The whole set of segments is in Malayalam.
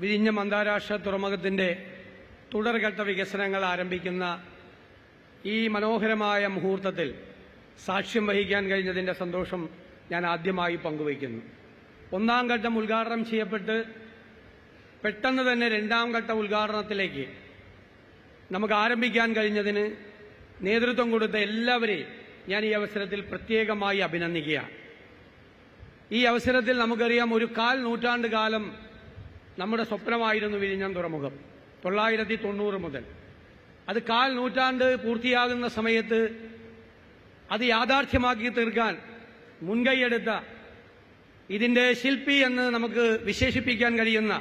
വിഴിഞ്ഞം അന്താരാഷ്ട്ര തുറമുഖത്തിന്റെ തുടർഘട്ട വികസനങ്ങൾ ആരംഭിക്കുന്ന ഈ മനോഹരമായ മുഹൂർത്തത്തിൽ സാക്ഷ്യം വഹിക്കാൻ കഴിഞ്ഞതിന്റെ സന്തോഷം ഞാൻ ആദ്യമായി പങ്കുവയ്ക്കുന്നു. ഒന്നാം ഘട്ടം ഉദ്ഘാടനം ചെയ്യപ്പെട്ട് പെട്ടെന്ന് തന്നെ രണ്ടാം ഘട്ട ഉദ്ഘാടനത്തിലേക്ക് നമുക്ക് ആരംഭിക്കാൻ കഴിഞ്ഞതിന് നേതൃത്വം കൊടുത്ത എല്ലാവരെയും ഞാൻ ഈ അവസരത്തിൽ പ്രത്യേകമായി അഭിനന്ദിക്കുകയാണ്. ഈ അവസരത്തിൽ നമുക്കറിയാം, ഒരു കാൽ നൂറ്റാണ്ട് കാലം നമ്മുടെ സ്വപ്നമായിരുന്നു വിഴിഞ്ഞം തുറമുഖം. 990 മുതൽ അത് കാൽ നൂറ്റാണ്ട് പൂർത്തിയാകുന്ന സമയത്ത് അത് യാഥാർത്ഥ്യമാക്കി തീർക്കാൻ മുൻകൈയെടുത്ത, ഇതിന്റെ ശില്പി എന്ന് നമുക്ക് വിശേഷിപ്പിക്കാൻ കഴിയുന്ന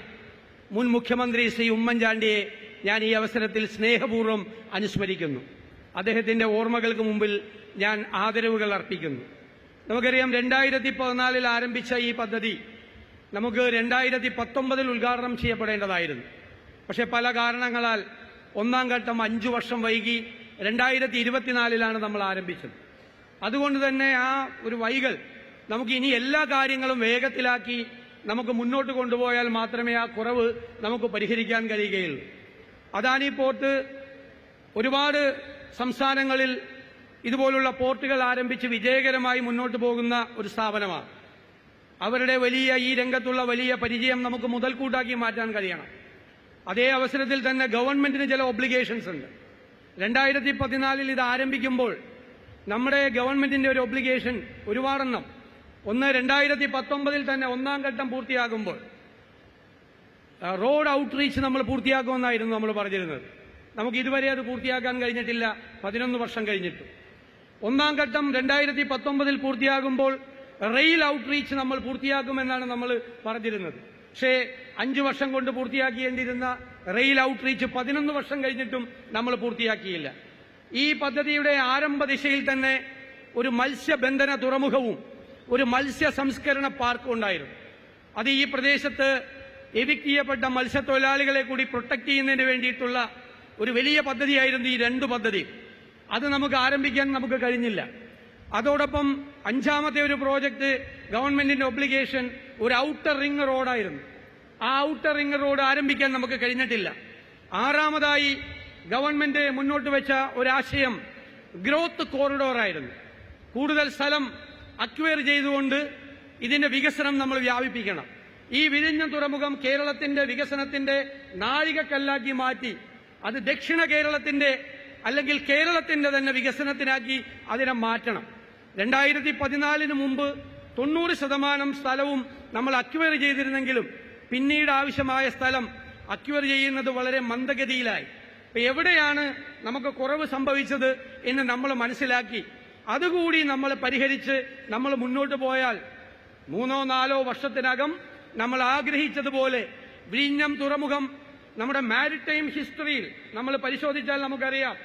മുൻ മുഖ്യമന്ത്രി ശ്രീ ഉമ്മൻചാണ്ടിയെ ഞാൻ ഈ അവസരത്തിൽ സ്നേഹപൂർവ്വം അനുസ്മരിക്കുന്നു. അദ്ദേഹത്തിന്റെ ഓർമ്മകൾക്ക് മുമ്പിൽ ഞാൻ ആദരവുകൾ അർപ്പിക്കുന്നു. നമുക്കറിയാം, 2014 ആരംഭിച്ച ഈ പദ്ധതി നമുക്ക് 2019 ഉദ്ഘാടനം ചെയ്യപ്പെടേണ്ടതായിരുന്നു. പക്ഷേ പല കാരണങ്ങളാൽ ഒന്നാം ഘട്ടം 5 വർഷം വൈകി 2024 നമ്മൾ ആരംഭിച്ചത്. അതുകൊണ്ട് തന്നെ ആ ഒരു വൈകൽ നമുക്ക് ഇനി എല്ലാ കാര്യങ്ങളും വേഗത്തിലാക്കി നമുക്ക് മുന്നോട്ട് കൊണ്ടുപോയാൽ മാത്രമേ ആ കുറവ് നമുക്ക് പരിഹരിക്കാൻ കഴിയുകയുള്ളൂ. അദാനി പോർട്ട് ഒരുപാട് സംസ്ഥാനങ്ങളിൽ ഇതുപോലുള്ള പോർട്ടുകൾ ആരംഭിച്ച് വിജയകരമായി മുന്നോട്ട് പോകുന്ന ഒരു സ്ഥാപനമാണ്. അവരുടെ ഈ രംഗത്തുള്ള വലിയ പരിചയം നമുക്ക് മുതൽക്കൂട്ടാക്കി മാറ്റാൻ കഴിയണം. അതേ അവസരത്തിൽ തന്നെ ഗവൺമെന്റിന് ചില ഒബ്ലിഗേഷൻസ് ഉണ്ട്. 2014 ഇത് ആരംഭിക്കുമ്പോൾ നമ്മുടെ ഗവൺമെന്റിന്റെ ഒരു ഒബ്ലിഗേഷൻ ഒരുപാടെണ്ണം. ഒന്ന്, 2019 തന്നെ ഒന്നാം ഘട്ടം പൂർത്തിയാകുമ്പോൾ റോഡ് ഔട്ട്റീച്ച് നമ്മൾ പൂർത്തിയാക്കുമെന്നായിരുന്നു നമ്മൾ പറഞ്ഞിരുന്നത്. നമുക്ക് ഇതുവരെ അത് പൂർത്തിയാക്കാൻ കഴിഞ്ഞിട്ടില്ല, 11 വർഷം കഴിഞ്ഞിട്ട്. ഒന്നാം ഘട്ടം 2019 പൂർത്തിയാകുമ്പോൾ റെയിൽ ഔട്ട്റീച്ച് നമ്മൾ പൂർത്തിയാക്കുമെന്നാണ് നമ്മൾ പറഞ്ഞിരുന്നത്. പക്ഷേ 5 വർഷം കൊണ്ട് പൂർത്തിയാക്കേണ്ടിയിരുന്ന റെയിൽ ഔട്ട്റീച്ച് 11 വർഷം കഴിഞ്ഞിട്ടും നമ്മൾ പൂർത്തിയാക്കിയില്ല. ഈ പദ്ധതിയുടെ ആരംഭ ദിശയിൽ തന്നെ ഒരു മത്സ്യബന്ധന തുറമുഖവും ഒരു മത്സ്യ സംസ്കരണ പാർക്കും ഉണ്ടായിരുന്നു. അത് ഈ പ്രദേശത്ത് എവിക്ട് ചെയ്യപ്പെട്ട മത്സ്യത്തൊഴിലാളികളെ കൂടി പ്രൊട്ടക്ട് ചെയ്യുന്നതിന് വേണ്ടിയിട്ടുള്ള ഒരു വലിയ പദ്ധതിയായിരുന്നു ഈ 2 പദ്ധതി. അത് നമുക്ക് ആരംഭിക്കാൻ നമുക്ക് കഴിഞ്ഞില്ല. അതോടൊപ്പം 5ാമത്തെ ഒരു പ്രോജക്റ്റ്, ഗവൺമെന്റിന്റെ ഒബ്ലിഗേഷൻ, ഒരു ഔട്ടർ റിംഗ് റോഡായിരുന്നു. ആ ഔട്ടർ റിംഗ് റോഡ് ആരംഭിക്കാൻ നമുക്ക് കഴിഞ്ഞിട്ടില്ല. 6ാമതായി ഗവൺമെന്റ് മുന്നോട്ട് വെച്ച ഒരാശയം ഗ്രോത്ത് കോറിഡോറായിരുന്നു. കൂടുതൽ സ്ഥലം അക്വയർ ചെയ്തുകൊണ്ട് ഇതിന്റെ വികസനം നമ്മൾ വ്യാപിപ്പിക്കണം. ഈ വിഴിഞ്ഞം തുറമുഖം കേരളത്തിന്റെ വികസനത്തിന്റെ നാഴികക്കല്ലാക്കി മാറ്റി അത് ദക്ഷിണ കേരളത്തിന്റെ അല്ലെങ്കിൽ കേരളത്തിന്റെ തന്നെ വികസനത്തിനാക്കി അതിനെ മാറ്റണം. 2014 മുമ്പ് 90% സ്ഥലവും നമ്മൾ അക്വയർ ചെയ്തിരുന്നെങ്കിലും പിന്നീട് ആവശ്യമായ സ്ഥലം അക്വയർ ചെയ്യുന്നത് വളരെ മന്ദഗതിയിലായി. എവിടെയാണ് നമുക്ക് കുറവ് സംഭവിച്ചത് എന്ന് നമ്മൾ മനസ്സിലാക്കി അതുകൂടി നമ്മൾ പരിഹരിച്ച് നമ്മൾ മുന്നോട്ട് പോയാൽ 3-4 വർഷത്തിനകം നമ്മൾ ആഗ്രഹിച്ചതുപോലെ വിഴിഞ്ഞം തുറമുഖം നമ്മുടെ മാരിടൈം ഹിസ്റ്ററിയിൽ നമ്മൾ പരിശോധിച്ചാൽ നമുക്കറിയാം,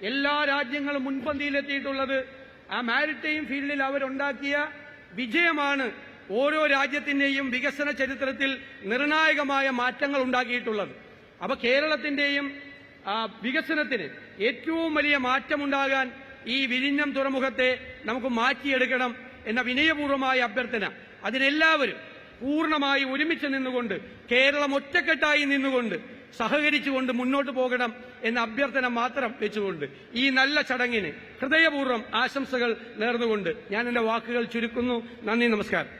എല്ലാ രാജ്യങ്ങളും മുൻപന്തിയിലെത്തിയിട്ടുള്ളത് ആ മാരിടൈം ഫീൽഡിൽ അവരുണ്ടാക്കിയ വിജയമാണ് ഓരോ രാജ്യത്തിന്റെയും വികസന ചരിത്രത്തിൽ നിർണായകമായ മാറ്റങ്ങൾ ഉണ്ടാക്കിയിട്ടുള്ളത്. അപ്പൊ കേരളത്തിന്റെയും വികസനത്തിന് ഏറ്റവും വലിയ മാറ്റമുണ്ടാകാൻ ഈ വിഴിഞ്ഞം തുറമുഖത്തെ നമുക്ക് മാറ്റിയെടുക്കണം എന്ന വിനയപൂർവമായ അഭ്യർത്ഥന, അതിനെല്ലാവരും പൂർണ്ണമായി ഒരുമിച്ച് നിന്നുകൊണ്ട്, കേരളം ഒറ്റക്കെട്ടായി നിന്നുകൊണ്ട് സഹകരിച്ചുകൊണ്ട് മുന്നോട്ട് പോകണം എന്ന അഭ്യർത്ഥന മാത്രം വെച്ചുകൊണ്ട് ഈ നല്ല ചടങ്ങിന് ഹൃദയപൂർവ്വം ആശംസകൾ നേർന്നുകൊണ്ട് ഞാൻ എന്റെ വാക്കുകൾ ചുരുക്കുന്നു. നന്ദി, നമസ്കാരം.